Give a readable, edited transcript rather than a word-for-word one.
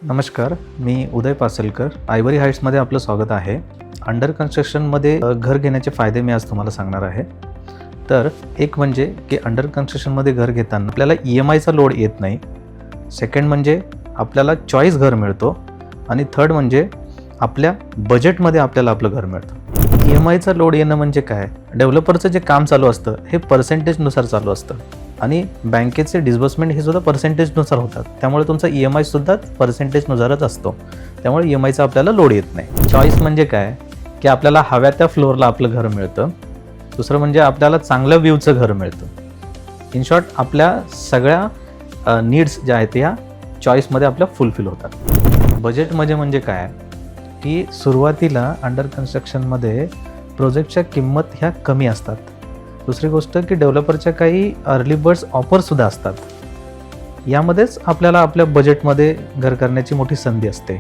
नमस्कार, मी उदय पासलकर. आयव्हरी हाईट्समध्ये आपलं स्वागत आहे. अंडर कन्स्ट्रक्शनमध्ये घर घेण्याचे फायदे मी आज तुम्हाला सांगणार आहे. तर एक म्हणजे की अंडर कन्स्ट्रक्शनमध्ये घर घेताना आपल्याला EMIचा लोड येत नाही. सेकंड म्हणजे आपल्याला चॉईस घर मिळतो. आणि थर्ड म्हणजे आपल्या बजेटमध्ये आपल्याला आपलं घर मिळतं. EMIचा लोड येणं म्हणजे काय? डेव्हलपरचं जे काम चालू असतं हे पर्सेंटेजनुसार चालू असतं आणि बँकेचे डिस्बर्समेंट हे सुद्धा पर्सेंटेजनुसार होतात. त्यामुळे तुमचा EMI सुद्धा पर्सेंटेजनुसारच असतो. त्यामुळे EMIचा आपल्याला लोड येत नाही. चॉईस म्हणजे काय की आपल्याला हव्या त्या फ्लोअरला आपलं घर मिळतं. दुसरं म्हणजे आपल्याला चांगल्या व्ह्यूचं घर मिळतं. इन शॉर्ट आपल्या सगळ्या नीड्स ज्या आहेत या चॉईसमध्ये आपल्या फुलफिल होतात. बजेट म्हणजे काय की सुरुवातीला अंडर कन्स्ट्रक्शनमध्ये प्रोजेक्टच्या किंमत ह्या कमी असतात. दुसरी गोष्ट की डेव्हलपरच्या काही अर्ली बर्ड्स ऑफरसुद्धा असतात. यामध्येच आपल्याला आपल्या बजेटमध्ये घर करण्याची मोठी संधी असते.